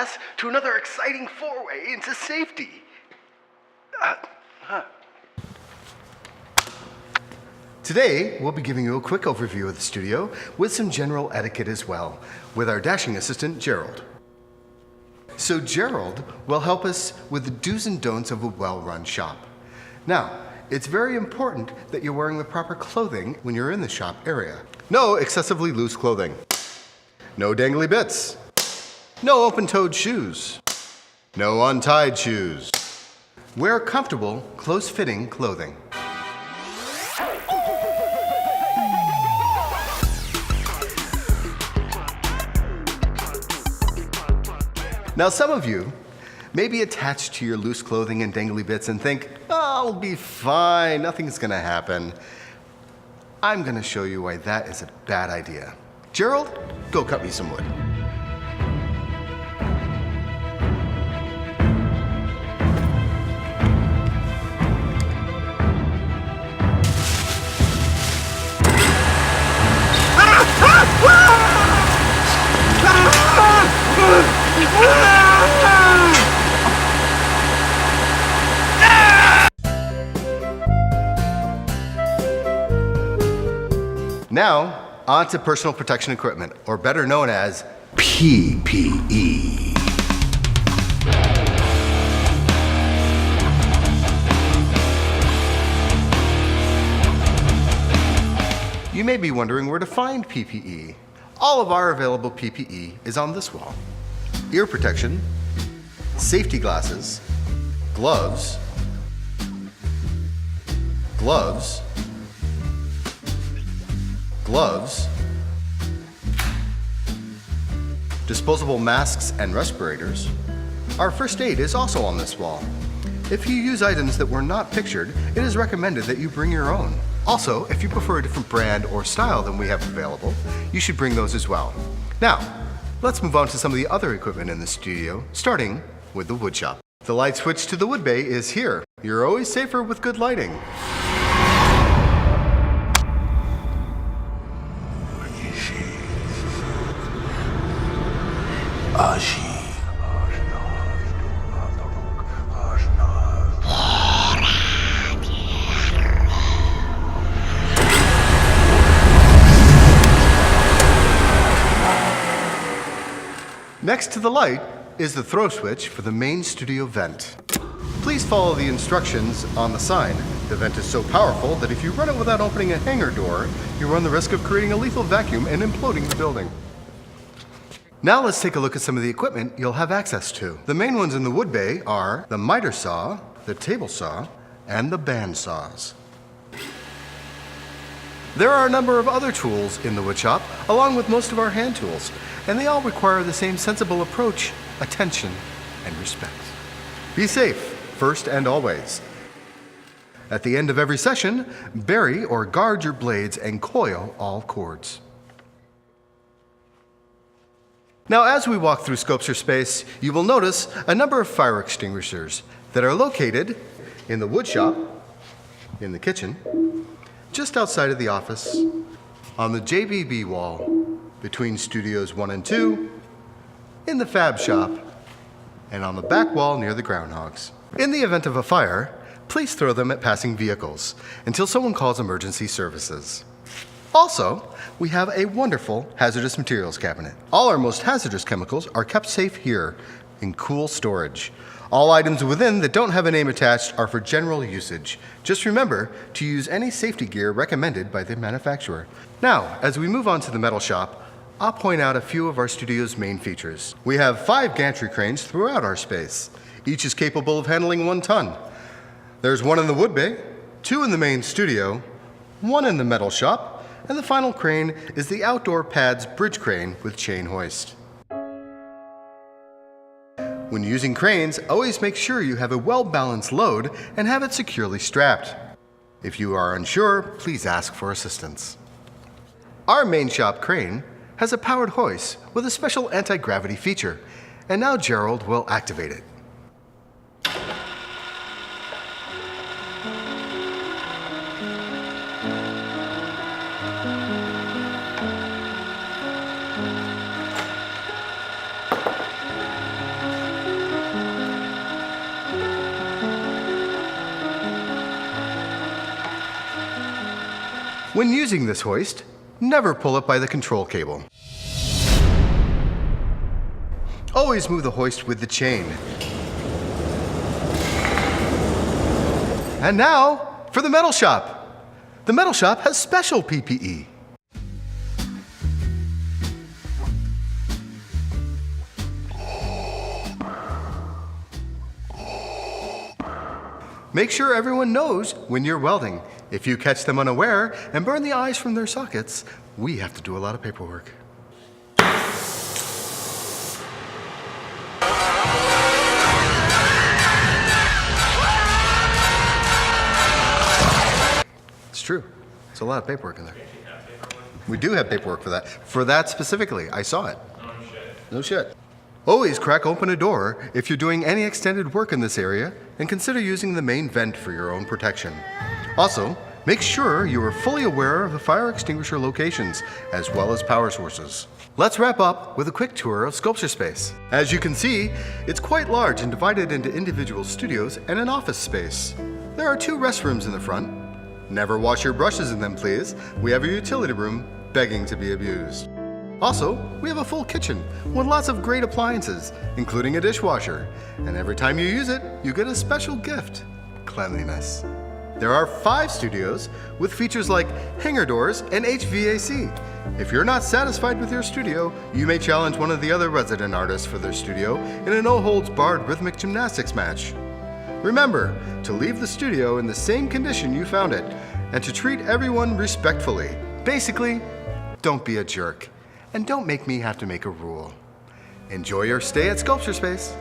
us to another exciting foray into safety. Today, we'll be giving you a quick overview of the studio with some general etiquette as well, with our dashing assistant, Gerald. So Gerald will help us with the do's and don'ts of a well-run shop. Now, it's very important that you're wearing the proper clothing when you're in the shop area. No excessively loose clothing. No dangly bits. No open-toed shoes. No untied shoes. Wear comfortable, close-fitting clothing. Now, some of you may be attached to your loose clothing and dangly bits and think, oh, I'll be fine, nothing's gonna happen. I'm gonna show you why that is a bad idea. Gerald, go cut me some wood. Now, on to personal protection equipment, or better known as PPE. You may be wondering where to find PPE. All of our available PPE is on this wall. Ear protection, safety glasses, gloves, disposable masks and respirators. Our first aid is also on this wall. If you use items that were not pictured, it is recommended that you bring your own. Also, if you prefer a different brand or style than we have available, you should bring those as well. Now, let's move on to some of the other equipment in the studio, starting with the wood shop. The light switch to the wood bay is here. You're always safer with good lighting. Next to the light is the throw switch for the main studio vent. Please follow the instructions on the sign. The vent is so powerful that if you run it without opening a hangar door, you run the risk of creating a lethal vacuum and imploding the building. Now let's take a look at some of the equipment you'll have access to. The main ones in the wood bay are the miter saw, the table saw, and the band saws. There are a number of other tools in the wood shop, along with most of our hand tools, and they all require the same sensible approach, attention, and respect. Be safe, first and always. At the end of every session, bury or guard your blades and coil all cords. Now, as we walk through Sculpture Space, you will notice a number of fire extinguishers that are located in the wood shop, in the kitchen, just outside of the office, on the JBB wall, between Studios 1 and 2, in the Fab Shop, and on the back wall near the groundhogs. In the event of a fire, please throw them at passing vehicles until someone calls emergency services. Also, we have a wonderful hazardous materials cabinet. All our most hazardous chemicals are kept safe here in cool storage. All items within that don't have a name attached are for general usage. Just remember to use any safety gear recommended by the manufacturer. Now, as we move on to the metal shop, I'll point out a few of our studio's main features. We have 5 gantry cranes throughout our space. Each is capable of handling 1 ton. There's 1 in the wood bay, 2 in the main studio, 1 in the metal shop, and the final crane is the outdoor pads bridge crane with chain hoist. When using cranes, always make sure you have a well-balanced load and have it securely strapped. If you are unsure, please ask for assistance. Our main shop crane has a powered hoist with a special anti-gravity feature, and now Gerald will activate it. When using this hoist, never pull it by the control cable. Always move the hoist with the chain. And now for the metal shop. The metal shop has special PPE. Make sure everyone knows when you're welding. If you catch them unaware and burn the eyes from their sockets, we have to do a lot of paperwork. It's true. It's a lot of paperwork in there. We do have paperwork for that. For that specifically. I saw it. No shit. No shit. Always crack open a door if you're doing any extended work in this area, and consider using the main vent for your own protection. Also, make sure you are fully aware of the fire extinguisher locations, as well as power sources. Let's wrap up with a quick tour of Sculpture Space. As you can see, it's quite large and divided into individual studios and an office space. There are 2 restrooms in the front. Never wash your brushes in them, please. We have a utility room begging to be abused. Also, we have a full kitchen with lots of great appliances, including a dishwasher. And every time you use it, you get a special gift: cleanliness. There are 5 studios with features like hanger doors and HVAC. If you're not satisfied with your studio, you may challenge one of the other resident artists for their studio in a no-holds-barred rhythmic gymnastics match. Remember to leave the studio in the same condition you found it, and to treat everyone respectfully. Basically, don't be a jerk. And don't make me have to make a rule. Enjoy your stay at Sculpture Space.